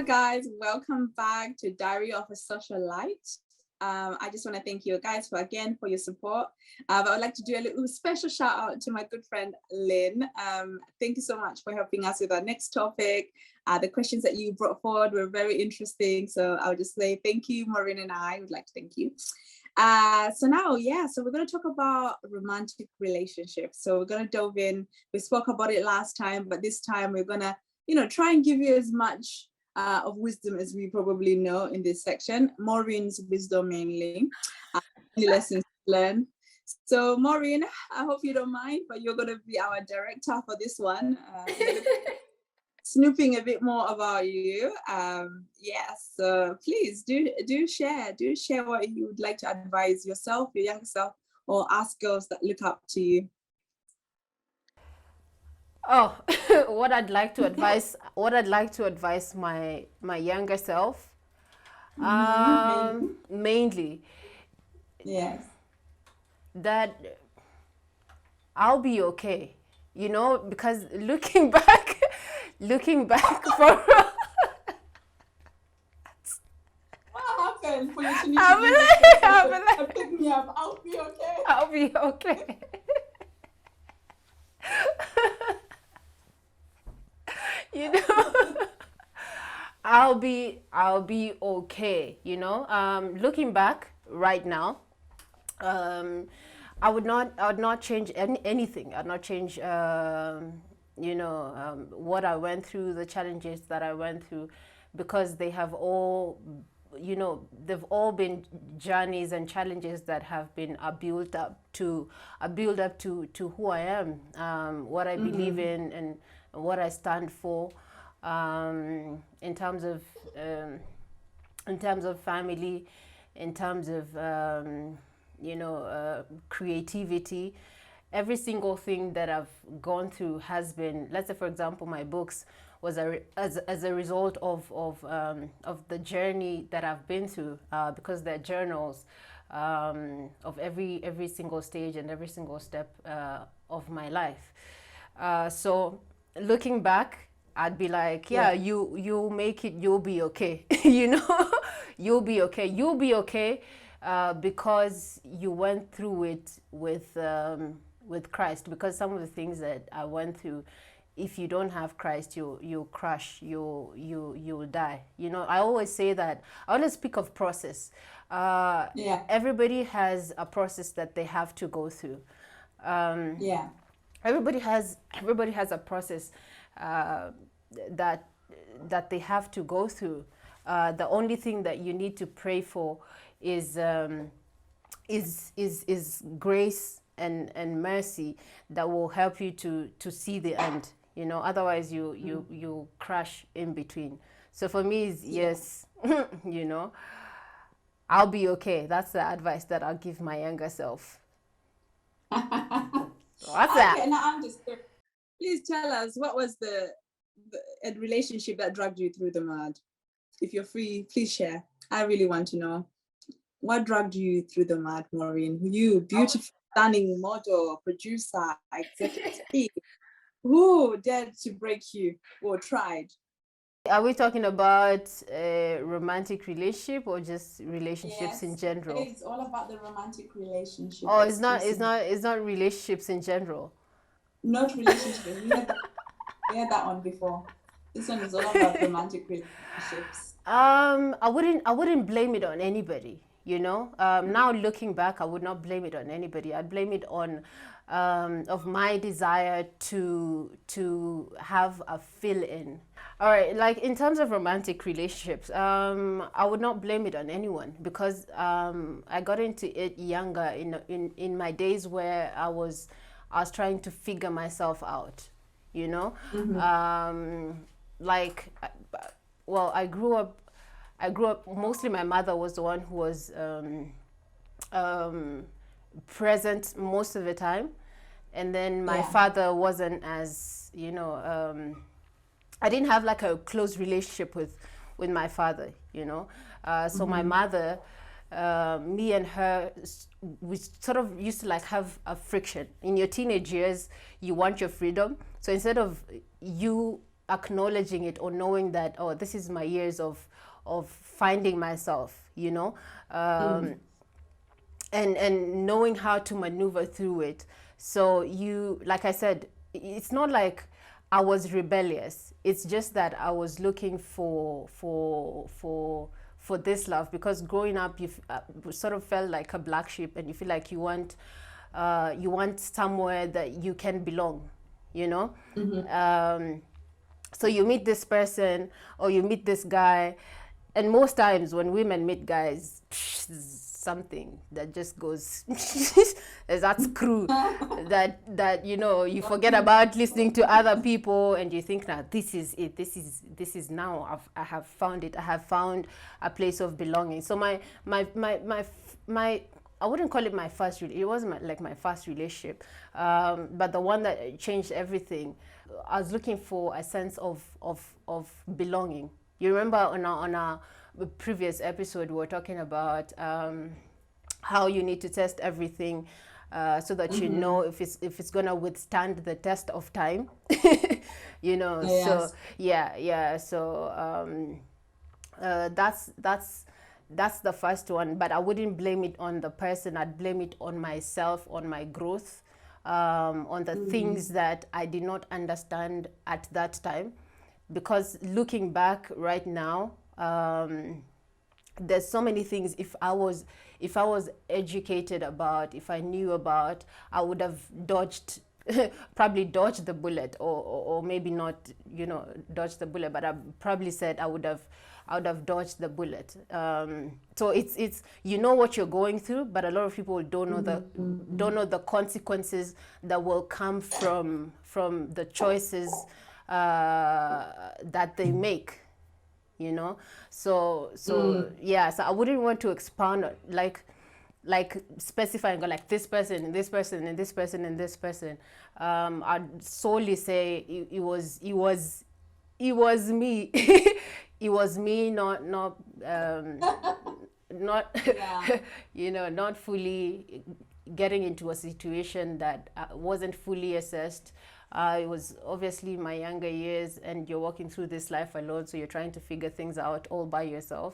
guys, welcome back to Diary of a Socialite. I just want to thank you guys for your support. I would like to do a little special shout out to my good friend Lynn. Thank you so much for helping us with our next topic. The questions that you brought forward were very interesting. So I'll just say thank you, Mourine, and I would like to thank you. So we're going to talk about romantic relationships. So we're going to delve in. We spoke about it last time, but this time we're going to, try and give you as much of wisdom as we probably know in this section. Maurine's wisdom mainly, lessons learned. So Mourine, I hope you don't mind, but you're going to be our director for this one. Snooping a bit more about you. So please do share what you would like to advise yourself, your younger self, or ask girls that look up to you. Oh, what I'd like to advise my younger self, mainly, yes, that I'll be okay, because looking back for what happened for you to need to pick me up? I'll be okay. I'll be okay. I'll be okay. Looking back right now, I would not change anything. I'd not change what I went through, the challenges that I went through, because they have all, they've all been journeys and challenges that have been a build up to who I am, what I believe in, and what I stand for, in terms of family, in terms of creativity. Every single thing that I've gone through has been, let's say for example, my books was as a result of the journey that I've been through, because they're journals of every single stage and every single step of my life. So looking back, I'd be like, you'll make it, you'll be okay. You'll be okay because you went through it with Christ. Because some of the things that I went through, if you don't have Christ, you'll crash, you'll die. I always say that. I always speak of process. Everybody has a process that they have to go through. Everybody has a process that they have to go through. The only thing that you need to pray for is grace and mercy that will help you to see the end. Otherwise you crash in between. So for me, it's yes, I'll be okay. That's the advice that I'll give my younger self. What's that? Okay, now I'm just curious. Please tell us, what was the relationship that dragged you through the mud? If you're free, please share. I really want to know. What dragged you through the mud, Mourine? You, beautiful, stunning model, producer, executive. Who dared to break you or tried? Are we talking about a romantic relationship or just relationships in general? It's all about the romantic relationship. Oh, it's not relationships in general. Not relationships. We had that one before. This one is all about romantic relationships. I wouldn't blame it on anybody. Now looking back, I would not blame it on anybody. I'd blame it on of my desire to have a fill-in. All right, like in terms of romantic relationships, I would not blame it on anyone, because I got into it younger, in my days where I was trying to figure myself out. I grew up. Mostly my mother was the one who was present most of the time, and then my father wasn't as I didn't have like a close relationship with my father. So my mother, me and her, we sort of used to like have a friction. In your teenage years, you want your freedom, so instead of you acknowledging it or knowing that, oh, this is my years of finding myself, you know, and knowing how to maneuver through it. So you, like I said, it's not like I was rebellious. It's just that I was looking for this love, because growing up you sort of felt like a black sheep, and you feel like you want somewhere that you can belong, you know. So you meet this person or you meet this guy, and most times when women meet guys, something that just goes there's that screw that you know, you forget about listening to other people, and you think, now this is it, this is now I have found it, I have found a place of belonging. So my I wouldn't call it my first, it wasn't like my first relationship, but the one that changed everything. I was looking for a sense of belonging. You remember on our previous episode we were talking about how you need to test everything so that you know if it's gonna withstand the test of time. You know. Yes. So yeah. So that's the first one, but I wouldn't blame it on the person. I'd blame it on myself, on my growth, on the things that I did not understand at that time. Because looking back right now, there's so many things, if I was educated about, if I knew about, I would have probably dodged the bullet, or maybe not, you know, dodged the bullet, but I probably said I would have dodged the bullet. So it's you know what you're going through, but a lot of people don't know the consequences that will come from the choices that they make, you know. So yeah, so I wouldn't want to expand on, like specifying, go like this person and this person and this person and this person. I'd solely say it was me. It was me, not yeah. You know, not fully getting into a situation that wasn't fully assessed. It was obviously my younger years, and you're walking through this life alone, so you're trying to figure things out all by yourself.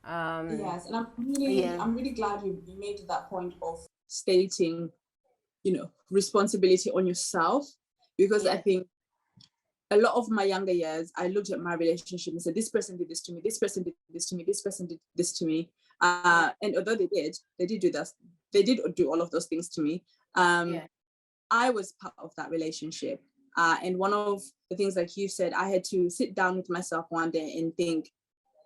Yes, and I'm really glad you made that point of stating, you know, responsibility on yourself, because I think a lot of my younger years, I looked at my relationship and said, this person did this to me, this person did this to me, this person did this to me. And although they did do that, they did do all of those things to me. I was part of that relationship. And one of the things, like you said, I had to sit down with myself one day and think,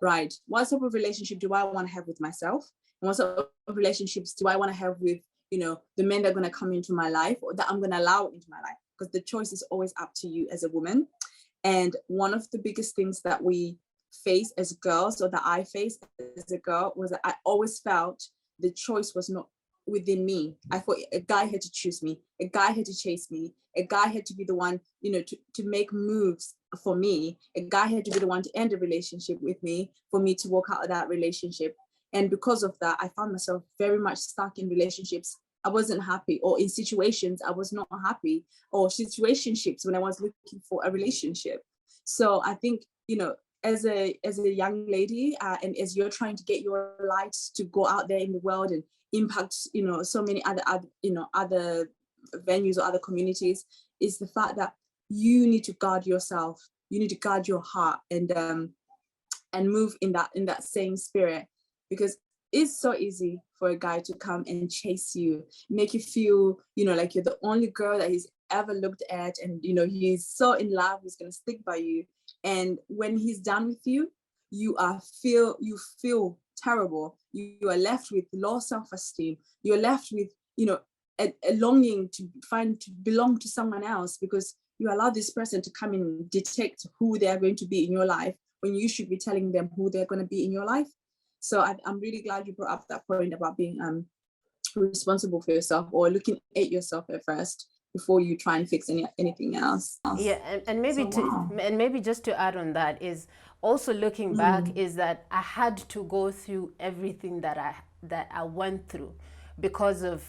right, what sort of relationship do I want to have with myself? And what sort of relationships do I want to have with, you know, the men that are going to come into my life, or that I'm going to allow into my life? Because the choice is always up to you as a woman. And one of the biggest things that we face as girls, or that I faced as a girl, was that I always felt the choice was not within me. I thought a guy had to choose me, a guy had to chase me, a guy had to be the one, you know, to make moves for me, a guy had to be the one to end a relationship with me, for me to walk out of that relationship. And because of that, I found myself very much stuck in relationships I wasn't happy, or in situations I was not happy, or situationships when I was looking for a relationship. So I think, you know, as a young lady, and as you're trying to get your light to go out there in the world and impact, you know, so many other venues or other communities, is the fact that you need to guard yourself, you need to guard your heart, and move in that same spirit, because it's so easy for a guy to come and chase you, make you feel, you know, like you're the only girl that he's ever looked at, and, you know, he's so in love, he's going to stick by you. And when he's done with you, you feel terrible. You are left with low self-esteem. You're left with, you know, a longing to belong to someone else, because you allow this person to come and detect who they are going to be in your life, when you should be telling them who they're going to be in your life. So I'm really glad you brought up that point about being responsible for yourself, or looking at yourself at first before you try and fix anything else. Yeah, and maybe and maybe just to add on that, is also looking back, is that I had to go through everything that I went through, because of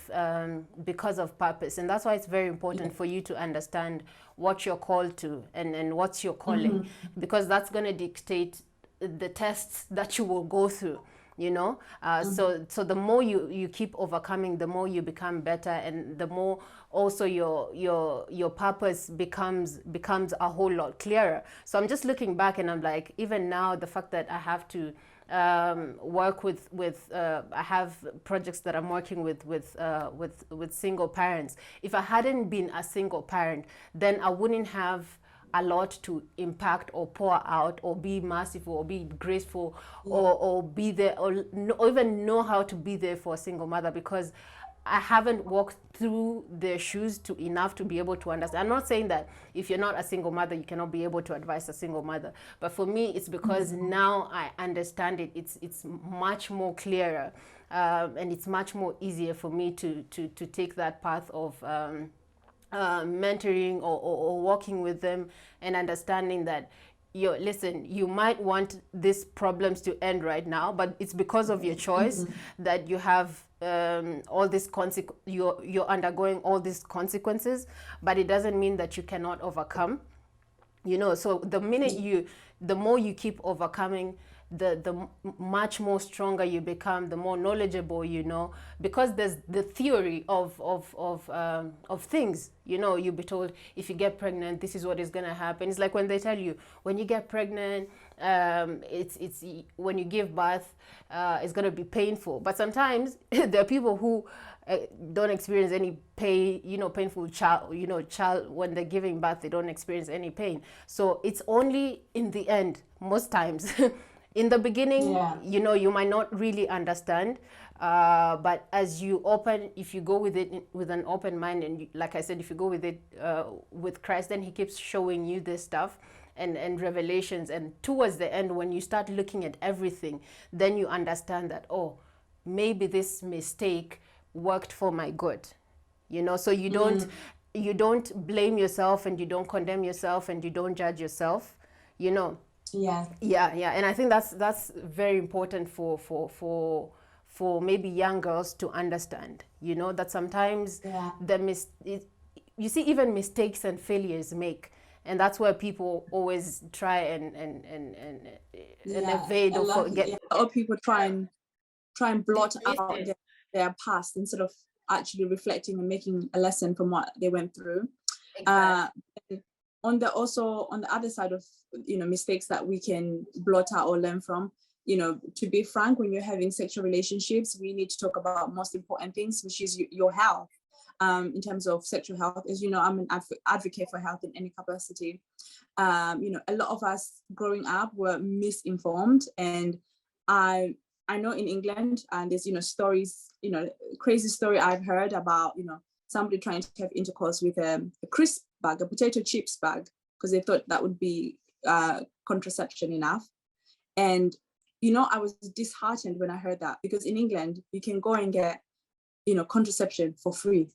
purpose. And that's why it's very important for you to understand what you're called to and what's your calling, because that's going to dictate the tests that you will go through, you know. So the more you keep overcoming, the more you become better, and the more also your purpose becomes a whole lot clearer. So I'm just looking back and I'm like, even now, the fact that I have to work with I have projects that I'm working with single parents. If I hadn't been a single parent, then I wouldn't have a lot to impact or pour out or be merciful or be graceful or be there or even know how to be there for a single mother, because I haven't walked through their shoes enough to be able to understand. I'm not saying that if you're not a single mother, you cannot be able to advise a single mother. But for me, it's because now I understand it. It's much more clearer, and it's much more easier for me to take that path of mentoring or working with them and understanding that, listen, you might want these problems to end right now, but it's because of your choice that you have all these you're undergoing all these consequences, but it doesn't mean that you cannot overcome, you know. So the more you keep overcoming, the much more stronger you become, the more knowledgeable, you know, because there's the theory of things, you know. You'll be told, if you get pregnant, this is what is going to happen. It's like when they tell you, when you get pregnant, it's when you give birth, it's going to be painful. But sometimes there are people who don't experience any pain, you know, painful child when they're giving birth, they don't experience any pain. So it's only in the end, most times. In the beginning, you know, you might not really understand, but as you if you go with it with an open mind, and like I said, if you go with it with Christ, then he keeps showing you this stuff and revelations. And towards the end, when you start looking at everything, then you understand that, oh, maybe this mistake worked for my good, you know. So you don't blame yourself, and you don't condemn yourself, and you don't judge yourself, you know. Yeah, and I think that's very important for maybe young girls to understand, you know, that sometimes you see, even mistakes and failures make, and that's where people always try and evade or forget. A lot of people try and blot out their past instead of actually reflecting and making a lesson from what they went through. Exactly. On the other side of, you know, mistakes that we can blot out or learn from, you know, to be frank, when you're having sexual relationships, we need to talk about most important things, which is your health. In terms of sexual health, as you know, I'm an advocate for health in any capacity. You know, a lot of us growing up were misinformed, and I know in England, and there's, you know, stories, you know, crazy story I've heard about, you know, somebody trying to have intercourse with a crisp bag, a potato chips bag, because they thought that would be contraception enough. And, you know, I was disheartened when I heard that, because in England, you can go and get, you know, contraception for free.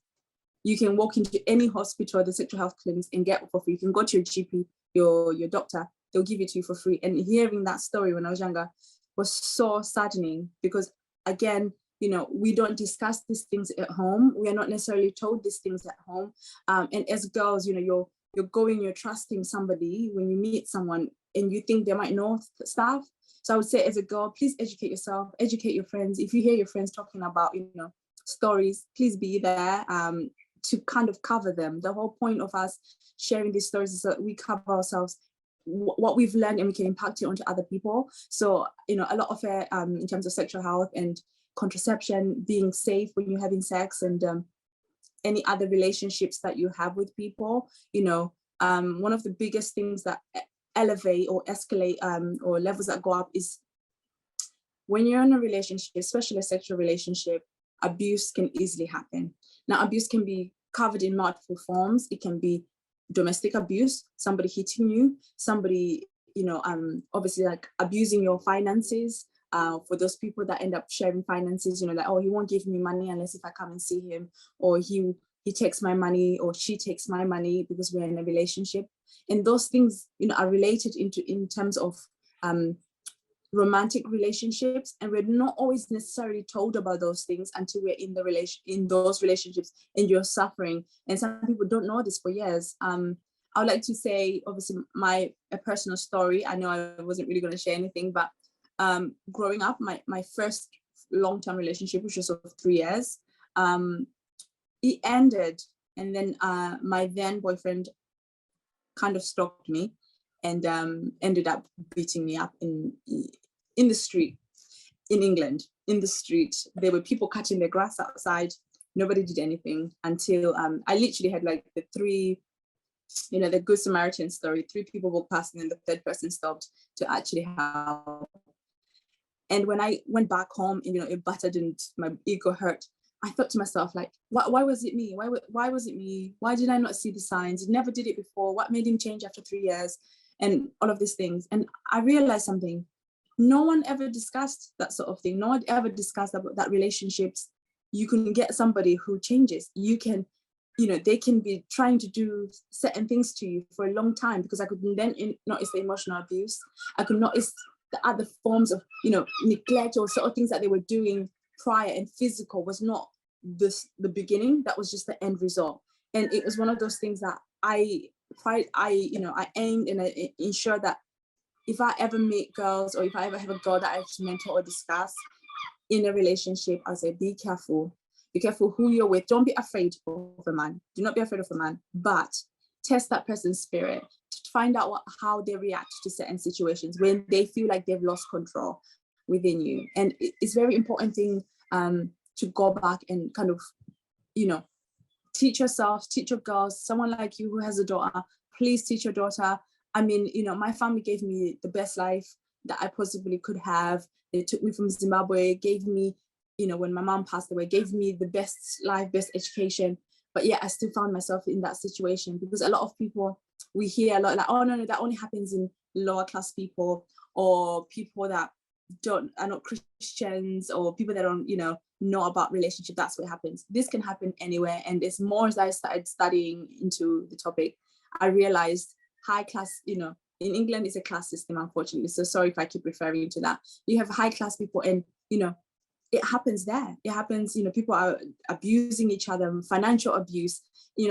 You can walk into any hospital or the sexual health clinics and get it for free. You can go to your GP, your doctor, they'll give it to you for free. And hearing that story when I was younger was so saddening, because again, you know, we don't discuss these things at home. We are not necessarily told these things at home. And as girls, you know, you're going, you're trusting somebody when you meet someone and you think they might know stuff. So I would say, as a girl, please educate yourself, educate your friends. If you hear your friends talking about, you know, stories, please be there to kind of cover them. The whole point of us sharing these stories is that we cover ourselves, what we've learned, and we can impact it onto other people. So, you know, a lot of it in terms of sexual health and contraception, being safe when you're having sex, and any other relationships that you have with people, you know, one of the biggest things that elevate or escalate or levels that go up is when you're in a relationship, especially a sexual relationship, abuse can easily happen. Now, abuse can be covered in multiple forms. It can be domestic abuse, somebody hitting you, somebody, you know, obviously like abusing your finances. For those people that end up sharing finances, you know, like, oh, he won't give me money unless if I come and see him, or he takes my money, or she takes my money because we're in a relationship. And those things, you know, are related in terms of romantic relationships, and we're not always necessarily told about those things until we're in those relationships and you're suffering. And some people don't know this for years. I would like to say, obviously, a personal story. I know I wasn't really going to share anything, but growing up, my first long-term relationship, which was of 3 years, it ended, and then my then boyfriend kind of stalked me and ended up beating me up in the street in England. In the street, there were people cutting their grass outside. Nobody did anything until I literally had like the Good Samaritan story. 3 people walked past, and then the 3rd person stopped to actually help. And when I went back home, it battered and my ego hurt, I thought to myself, like, why was it me? Why was it me? Why did I not see the signs? It never did it before. What made him change after 3 years? And all of these things. And I realized something. No one ever discussed that sort of thing. No one ever discussed about that relationships. You can get somebody who changes. You can, they can be trying to do certain things to you for a long time, because I could then notice the emotional abuse. I could notice the other forms of, neglect or sort of things that they were doing prior, and physical was not the beginning. That was just the end result. And it was one of those things that I aimed and I ensured that if I ever meet girls, or if I ever have a girl that I have to mentor or discuss in a relationship, I say, be careful. Be careful who you're with. Don't be afraid of a man. Do not be afraid of a man, but test that person's spirit to find out how they react to certain situations when they feel like they've lost control within you. And it's very important thing to go back and kind of, teach yourself, teach your girls. Someone like you who has a daughter, please teach your daughter. I mean, my family gave me the best life that I possibly could have. They took me from Zimbabwe, gave me, when my mom passed away, gave me the best life, best education. But yeah, I still found myself in that situation, because a lot of people, we hear a lot like, oh, no, that only happens in lower class people, or people that are not Christians, or people that don't, know about relationship. That's what happens. This can happen anywhere. And it's more as I started studying into the topic, I realized high class, in England, it's a class system, unfortunately. So sorry if I keep referring to that. You have high class people, and, it happens there. It happens, people are abusing each other, financial abuse.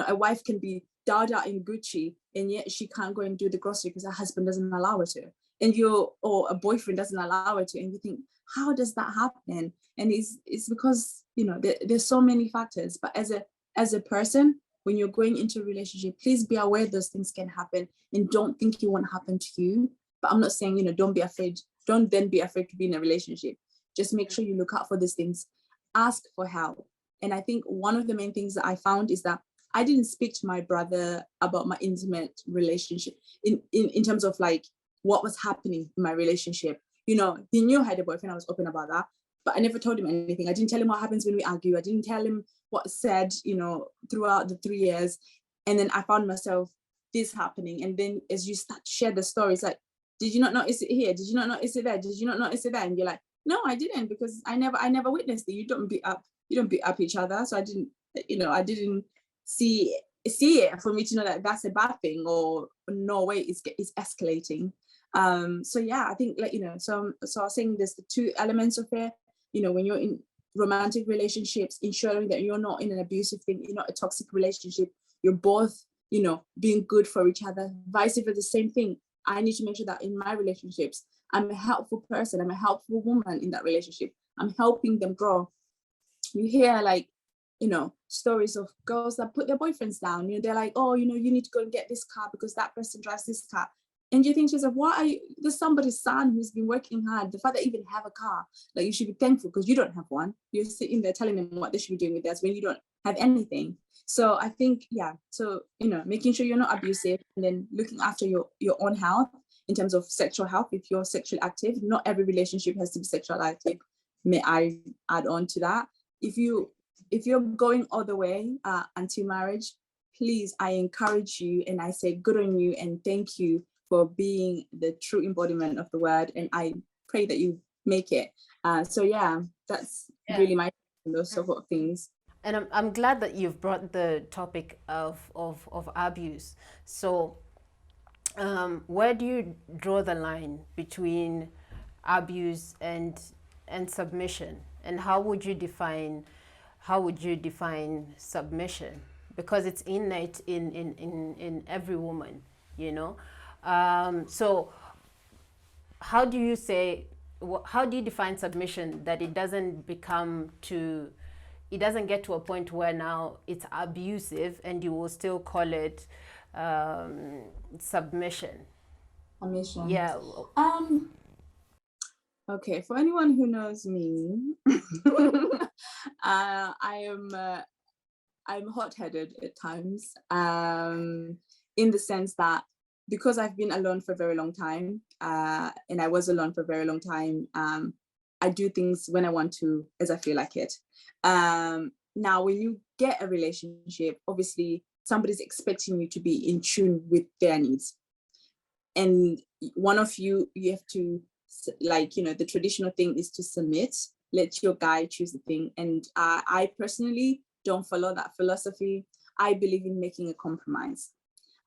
A wife can be Dada in Gucci, and yet she can't go and do the grocery because her husband doesn't allow her to. Or a boyfriend doesn't allow her to. And you think, how does that happen? And it's because, there's so many factors. But as a person, when you're going into a relationship, please be aware those things can happen, and don't think it won't happen to you. But I'm not saying, don't be afraid. Don't then be afraid to be in a relationship. Just make sure you look out for these things. Ask for help. And I think one of the main things that I found is that I didn't speak to my brother about my intimate relationship in terms of like what was happening in my relationship. He knew I had a boyfriend. I was open about that, but I never told him anything. I didn't tell him what happens when we argue. I didn't tell him what's said, throughout the 3 years. And then I found myself this happening. And then as you start to share the stories, like, did you not notice it here? Did you not notice it there? Did you not notice it there? And you're like, no, I didn't, because I never witnessed it. You don't beat up each other. So I didn't see it for me to know that that's a bad thing, or no way it's escalating. So yeah, I think so I was saying there's the 2 elements of it. When you're in romantic relationships, ensuring that you're not in an abusive thing, you're not a toxic relationship, you're both, being good for each other. Vice versa, the same thing. I need to make sure that in my relationships, I'm a helpful person, I'm a helpful woman in that relationship. I'm helping them grow. You hear like, stories of girls that put their boyfriends down. They're like, oh, you need to go and get this car because that person drives this car. And you think to yourself, there's somebody's son who's been working hard. The fact that even have a car, like, you should be thankful because you don't have one. You're sitting there telling them what they should be doing with theirs when you don't have anything. So I think, making sure you're not abusive, and then looking after your own health in terms of sexual health. If you're sexually active, not every relationship has to be sexual active. May I add on to that? If you're going all the way until marriage, please, I encourage you, and I say good on you, and thank you for being the true embodiment of the word. And I pray that you make it. So yeah, that's really my those sort of things. And I'm glad that you've brought the topic of abuse. So where do you draw the line between abuse and submission, and how would you define submission, because it's innate in every woman, you know. So how do you define submission that it doesn't get to a point where now it's abusive and you will still call it submission? Submission. Yeah. Okay, for anyone who knows me, I'm hot-headed at times, in the sense that because I've been alone for a very long time, and I was alone for a very long time, I do things when I want to, as I feel like it. Now, when you get a relationship, obviously somebody's expecting you to be in tune with their needs. And one of you have to, like, you know, the traditional thing is to submit, let your guy choose the thing. And I personally don't follow that philosophy. I believe in making a compromise.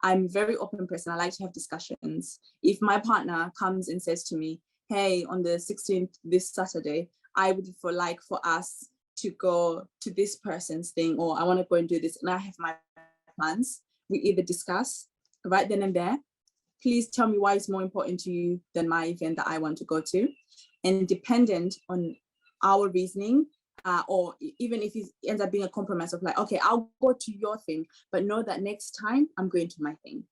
I'm a very open person. I like to have discussions. If my partner comes and says to me, hey, on the 16th, this Saturday, I would like for us to go to this person's thing, or I want to go and do this, and I have my plans, we either discuss right then and there, please tell me why it's more important to you than my event that I want to go to. And dependent on our reasoning, or even if it ends up being a compromise of like, okay, I'll go to your thing, but know that next time I'm going to my thing.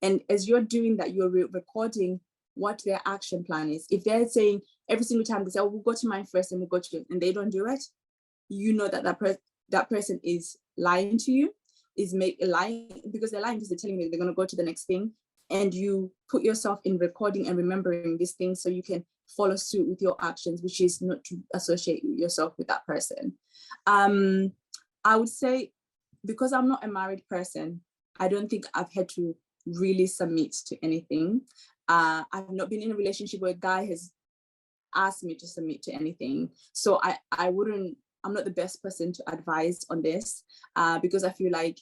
And as you're doing that, you're recording what their action plan is. If they're saying every single time they say, oh, we'll go to mine first and we'll go to it, and they don't do it, you know that that person is lying to you, is lying, because they're lying because they're telling you they're going to go to the next thing. And you put yourself in recording and remembering these things so you can follow suit with your actions, which is not to associate yourself with that person. I would say, because I'm not a married person, I don't think I've had to really submit to anything. I've not been in a relationship where a guy has asked me to submit to anything. So I'm not the best person to advise on this, because I feel like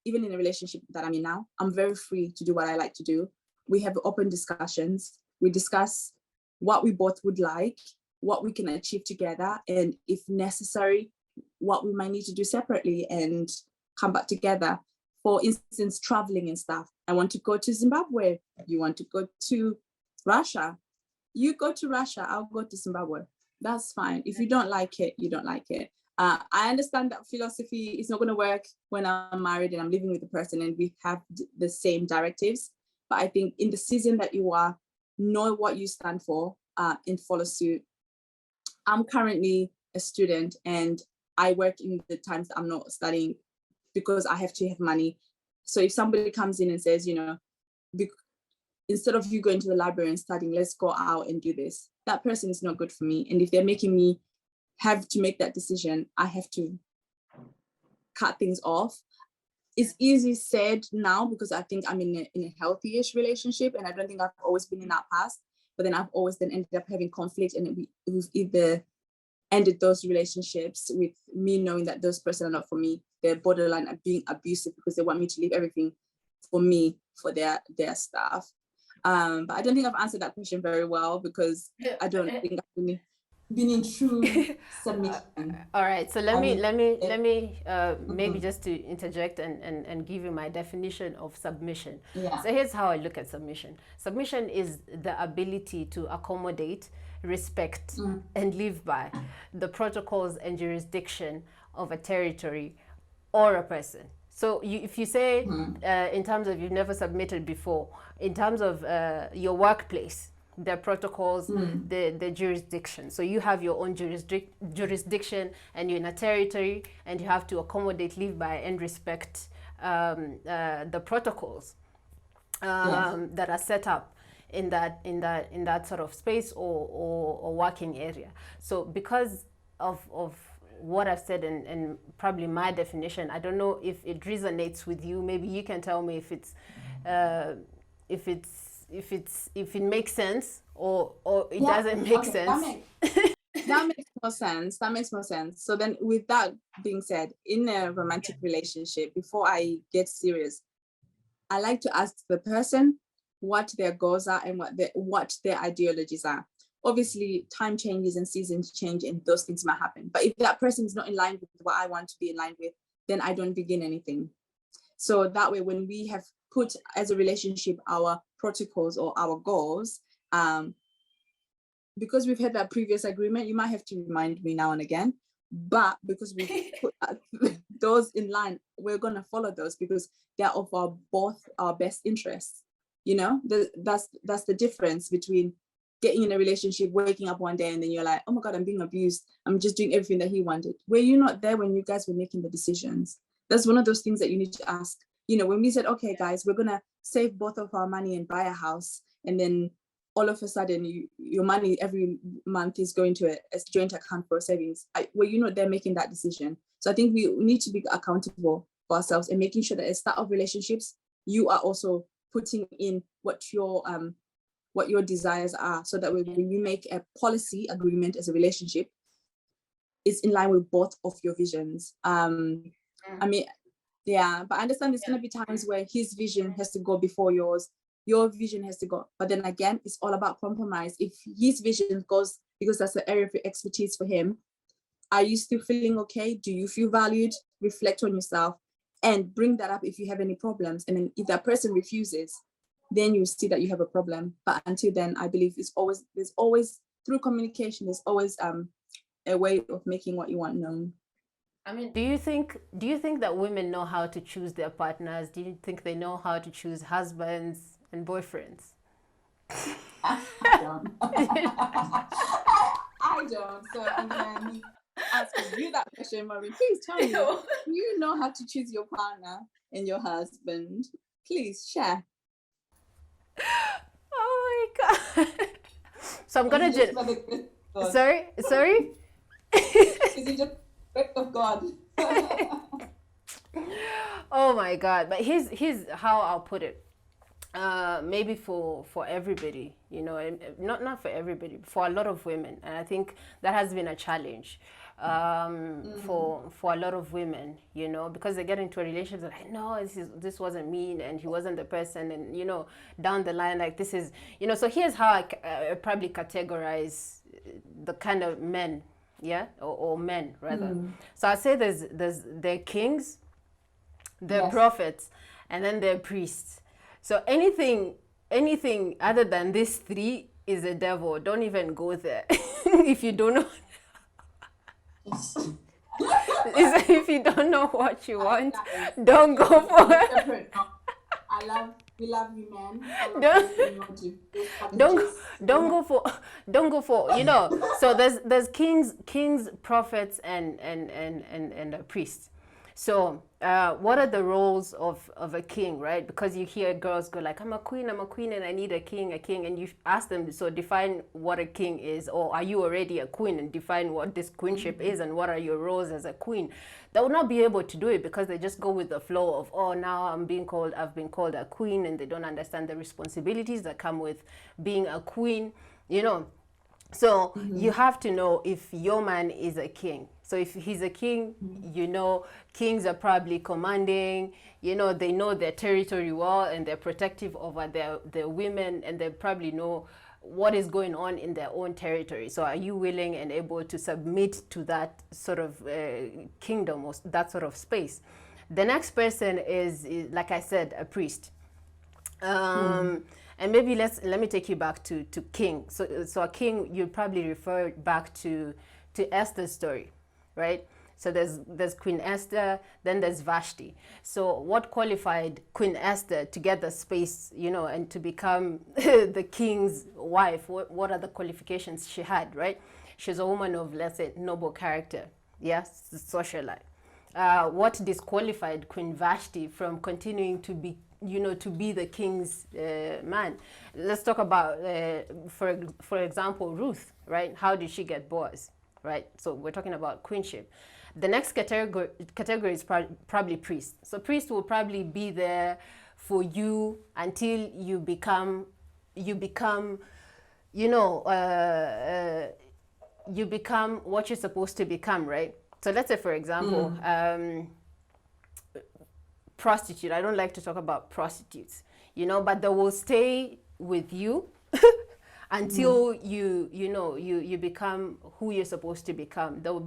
even in a relationship that I'm in now, I'm very free to do what I like to do. We have open discussions. We discuss what we both would like, what we can achieve together, and if necessary, what we might need to do separately and come back together. For instance, traveling and stuff. I want to go to Zimbabwe. You want to go to Russia. You go to Russia, I'll go to Zimbabwe. That's fine. If you don't like it, you don't like it. I understand that philosophy is not going to work when I'm married and I'm living with the person and we have the same directives. But I think in the season that you are, know what you stand for, and follow suit. I'm currently a student and I work in the times that I'm not studying because I have to have money. So if somebody comes in and says, you know, instead of you going to the library and studying, let's go out and do this, that person is not good for me. And if they're making me have to make that decision, I have to cut things off. It's easy said now because I think I'm in a healthy-ish relationship, and I don't think I've always been in that past, but then I've always then ended up having conflict, and we've either ended those relationships with me knowing that those person are not for me. They're borderline at being abusive because they want me to leave everything for me, for their stuff. But I don't think I've answered that question very well because I don't think I've really been in true submission. All right, so let me maybe just to interject and give you my definition of submission. Yeah. So here's how I look at submission. Submission is the ability to accommodate, respect, and live by the protocols and jurisdiction of a territory or a person. So if you say in terms of you've never submitted before, in terms of your workplace, the protocols, the jurisdiction. So you have your own jurisdiction and you're in a territory and you have to accommodate, live by, and respect the protocols that are set up in that sort of space or working area. So because of what I've said and probably my definition, I don't know if it resonates with you. Maybe you can tell me if it makes sense or it doesn't make sense. That makes more sense. That makes more sense. So then with that being said, in a romantic relationship, before I get serious, I like to ask the person, what their goals are and what their ideologies are. Obviously, time changes and seasons change, and those things might happen. But if that person is not in line with what I want to be in line with, then I don't begin anything. So that way, when we have put as a relationship our protocols or our goals, because we've had that previous agreement, you might have to remind me now and again. But because we put those in line, we're going to follow those because they're of both our best interests. You know, that's the difference between getting in a relationship, waking up one day and then you're like, oh my God, I'm being abused. I'm just doing everything that he wanted. Were you not there when you guys were making the decisions? That's one of those things that you need to ask. You know, when we said, okay, guys, we're going to save both of our money and buy a house. And then all of a sudden your money every month is going to a joint account for savings. Were you not there making that decision? So I think we need to be accountable for ourselves and making sure that at the start of relationships, you are also putting in what your desires are, so that when you make a policy agreement as a relationship, it's in line with both of your visions. I mean, yeah, but I understand there's going to be times where his vision has to go before yours, your vision has to go. But then again, it's all about compromise. If his vision goes, because that's the area of expertise for him, are you still feeling okay? Do you feel valued? Reflect on yourself and bring that up if you have any problems. And then if that person refuses, then you see that you have a problem. But until then, I believe there's always through communication, there's always a way of making what you want known. I mean, do you think that women know how to choose their partners? Do you think they know how to choose husbands and boyfriends? I don't. I don't. So I'm going to ask you that question, Maureen. Please tell me, do you know how to choose your partner and your husband? Please share. Oh my God. So I'm going to... Sorry? Is it just of God? Oh my God. But here's how I'll put it. Maybe for everybody, you know, not for everybody, for a lot of women, and I think that has been a challenge for a lot of women, you know, because they get into a relationship like, no, this wasn't me, and he wasn't the person, and you know, down the line, like, this is, you know. So here's how I probably categorize the kind of men, yeah, or men rather. So I say they're kings, they're prophets, and then they're priests. So anything other than these three is a devil. Don't even go there. If you don't know, if you don't know what you want, don't go for it. We love you, man. Don't go for, you know. So there's kings, prophets, and priests. So what are the roles of a king, right? Because you hear girls go like, I'm a queen, and I need a king, and you ask them, so define what a king is, or are you already a queen, and define what this queenship is, and what are your roles as a queen. They will not be able to do it because they just go with the flow of, oh, now I've been called a queen, and they don't understand the responsibilities that come with being a queen, you know. So you have to know if your man is a king. So if he's a king, you know, kings are probably commanding, you know, they know their territory well, and they're protective over their women, and they probably know what is going on in their own territory. So are you willing and able to submit to that sort of kingdom, or that sort of space? The next person is like I said, a priest. And maybe let me take you back to king. So a king, you probably refer back to Esther's story, right? So there's Queen Esther, then there's Vashti. So what qualified Queen Esther to get the space, you know, and to become the king's wife? What are the qualifications she had, right? She's a woman of, let's say, noble character, yes, socialite. What disqualified Queen Vashti from continuing to be, you know, to be the king's man? Let's talk about, for example, Ruth, right? How did she get Boaz, right? So we're talking about queenship. The next category is probably priest. So priest will probably be there for you until you become, you become what you're supposed to become, right? So let's say, for example, prostitute. I don't like to talk about prostitutes. but they will stay with you until you become who you're supposed to become. They'll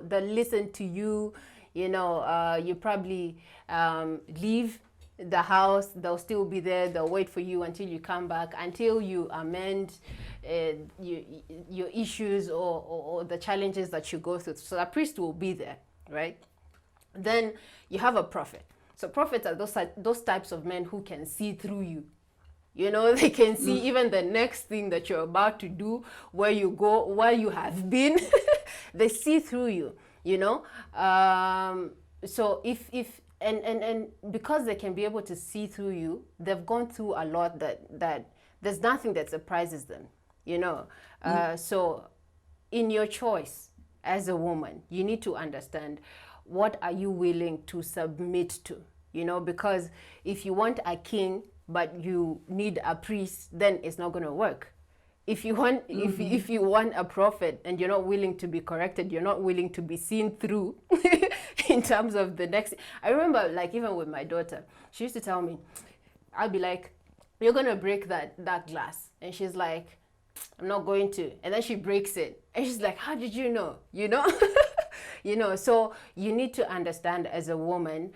listen to you. You probably leave the house, they'll still be there. They'll wait for you until you come back, until you amend your issues or the challenges that you go through. So a priest will be there, right? Then you have a prophet. So prophets are those types of men who can see through you. They can see even the next thing that you're about to do, where you go, where you have been. They see through you, so if and because they can be able to see through you, they've gone through a lot that there's nothing that surprises them, so in your choice as a woman, you need to understand, what are you willing to submit to? Because if you want a king but you need a priest, then it's not going to work. If you want if you want a prophet and you're not willing to be corrected, you're not willing to be seen through in terms of the next. I remember, like, even with my daughter, she used to tell me, I'll be like, you're going to break that glass. And she's like, I'm not going to. And then she breaks it. And she's like, how did you know? So you need to understand, as a woman,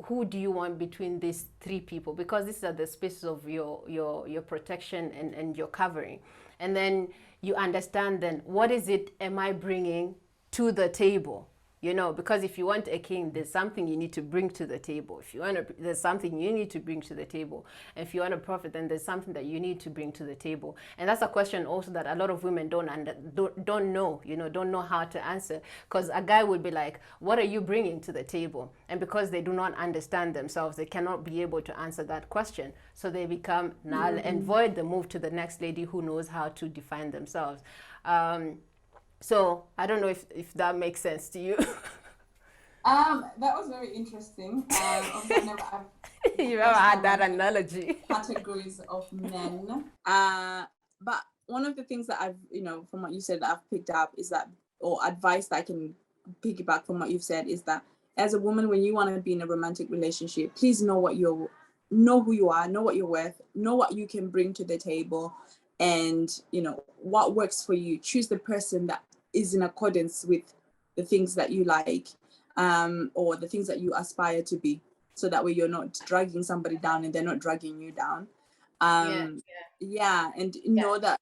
who do you want between these three people? Because these are the spaces of your protection and your covering. And then you understand, then, what is it am I bringing to the table? Because if you want a king, there's something you need to bring to the table. If you want there's something you need to bring to the table. And if you want a prophet, then there's something that you need to bring to the table. And that's a question also that a lot of women don't know how to answer. Because a guy would be like, what are you bringing to the table? And because they do not understand themselves, they cannot be able to answer that question. So they become null and void. They move to the next lady who knows how to define themselves. So I don't know if that makes sense to you. That was very interesting. You never had that analogy. Categories of men. But one of the things that I've, from what you said, that I've picked up is that, or advice that I can piggyback from what you've said, is that as a woman, when you want to be in a romantic relationship, please know who you are, know what you're worth, know what you can bring to the table, and what works for you. Choose the person that is in accordance with the things that you like, or the things that you aspire to be, so that way you're not dragging somebody down and they're not dragging you down. And know that,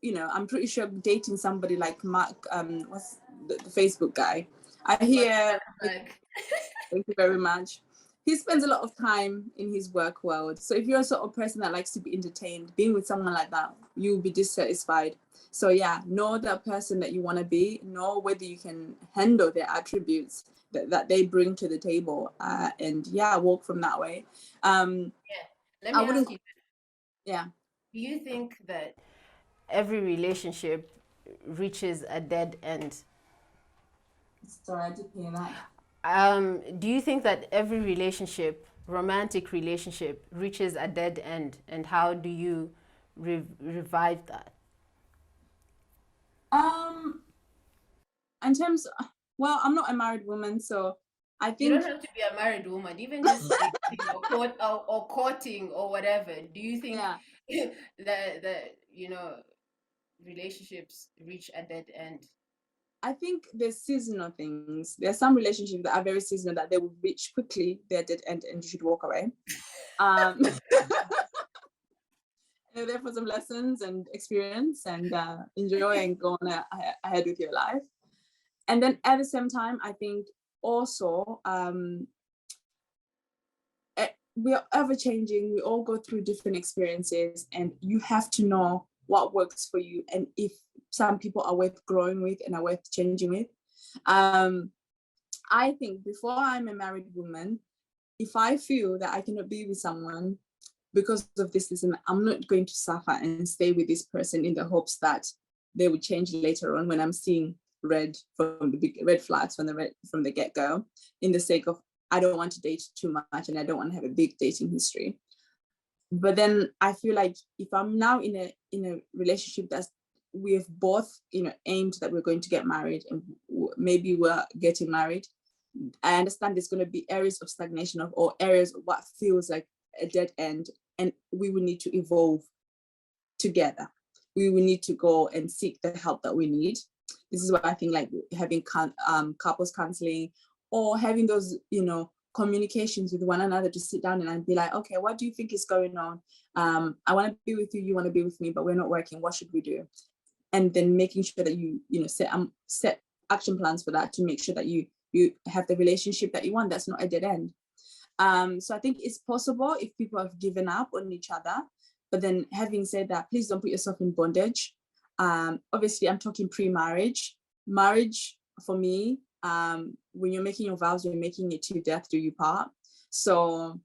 I'm pretty sure dating somebody like Mark, what's the Facebook guy, I hear, thank you very much, he spends a lot of time in his work world. So if you're a sort of person that likes to be entertained, being with someone like that, you'll be dissatisfied. So know that person that you want to be, know whether you can handle their attributes that they bring to the table, and walk from that way. Let me ask you. Yeah. Do you think that every relationship reaches a dead end? Sorry, I didn't hear that. Do you think that every relationship, romantic relationship, reaches a dead end, and how do you revive that? In terms, I'm not a married woman, so I think you don't have to be a married woman, even just dating or courting or whatever. Do you think that relationships reach a dead end? I think there's seasonal things. There are some relationships that are very seasonal, that they will reach quickly their dead end and you should walk away. You're there for some lessons and experience and enjoy and go on ahead with your life. And then at the same time, I think also we are ever changing. We all go through different experiences, and you have to know what works for you, and if some people are worth growing with and are worth changing with. I think before I'm a married woman, if I feel that I cannot be with someone because of this reason, I'm not going to suffer and stay with this person in the hopes that they will change later on when I'm seeing red flags from the get-go, in the sake of, I don't want to date too much and I don't want to have a big dating history. But then I feel like if I'm now in a relationship that's, we have both aimed that we're going to get married, and maybe we're getting married, I understand there's going to be areas of stagnation or areas of what feels like a dead end, and we will need to evolve together. We will need to go and seek the help that we need. This is what I think, like having couples counseling, or having those, communications with one another, to sit down and be like, okay, what do you think is going on? I want to be with you, you want to be with me, but we're not working. What should we do? And then making sure that you set action plans for that, to make sure that you have the relationship that you want. That's not a dead end. So I think it's possible if people have given up on each other. But then, having said that, please don't put yourself in bondage. Obviously, I'm talking pre-marriage. Marriage, for me, when you're making your vows, you're making it to death do you part. So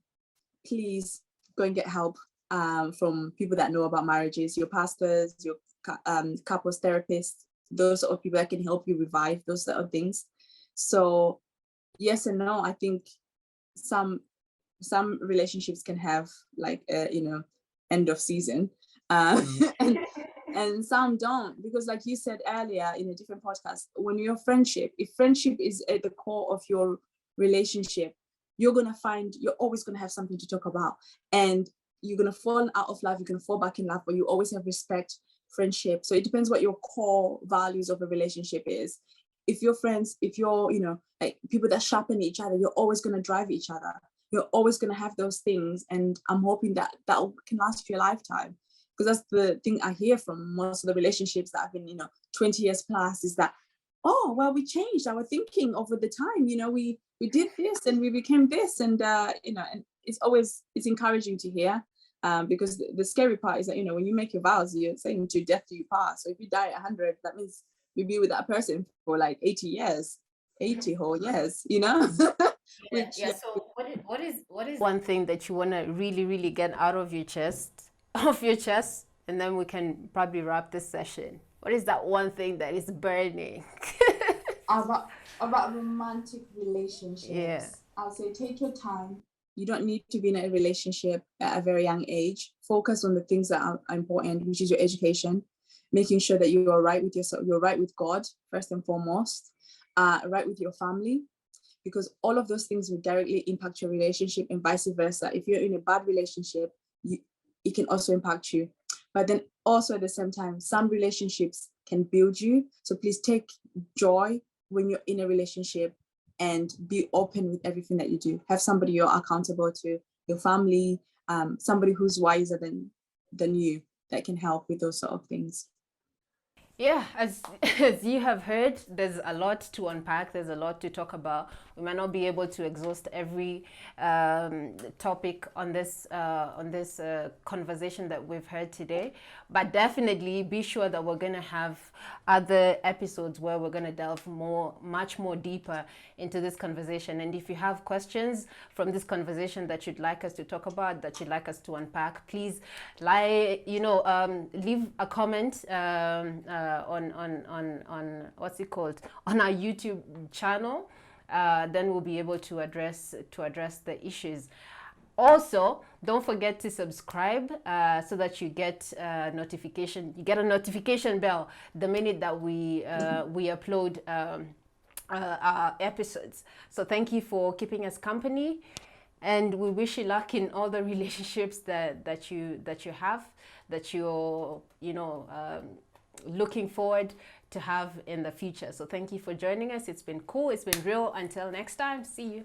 please go and get help from people that know about marriages, your pastors, your couples therapists, those sort of people that can help you revive those sort of things. So yes and no. I think some relationships can have like end of season, and some don't, because like you said earlier in a different podcast, when if friendship is at the core of your relationship, you're always gonna have something to talk about, and you're gonna fall out of love, you're gonna fall back in love, but you always have respect, friendship. So it depends what your core values of a relationship is. If you're friends, if you're like people that sharpen each other, you're always gonna drive each other. You're always going to have those things, and I'm hoping that can last you a lifetime, because that's the thing I hear from most of the relationships that have been 20 years plus, is that, oh well, we changed our thinking over the time, we did this and we became this, and and it's encouraging to hear, because the scary part is that when you make your vows, you're saying to death do you part. So if you die at 100, that means you'll be with that person for like 80 whole years. So what is one thing that you want to really, really get out of your chest, and then we can probably wrap this session? What is that one thing that is burning? about romantic relationships? Yeah. I'll say take your time. You don't need to be in a relationship at a very young age. Focus on the things that are important, which is your education, making sure that you are right with yourself, you're right with God first and foremost, right with your family, because all of those things will directly impact your relationship, and vice versa. If you're in a bad relationship, it can also impact you. But then also at the same time, some relationships can build you. So please take joy when you're in a relationship, and be open with everything that you do. Have somebody you're accountable to, your family, somebody who's wiser than you, that can help with those sort of things. Yeah, as you have heard, there's a lot to unpack. There's a lot to talk about. We might not be able to exhaust every topic on this conversation that we've heard today, but definitely be sure that we're going to have other episodes where we're going to delve much more deeper into this conversation. And if you have questions from this conversation that you'd like us to talk about, that you'd like us to unpack, please leave a comment on what's it called, on our YouTube channel. Then we'll be able to address the issues. Also, don't forget to subscribe so that you get a notification bell the minute that we upload our episodes. So thank you for keeping us company, and we wish you luck in all the relationships that you have, that you're looking forward to have in the future. So thank you for joining us. It's been cool. It's been real. Until next time, see you.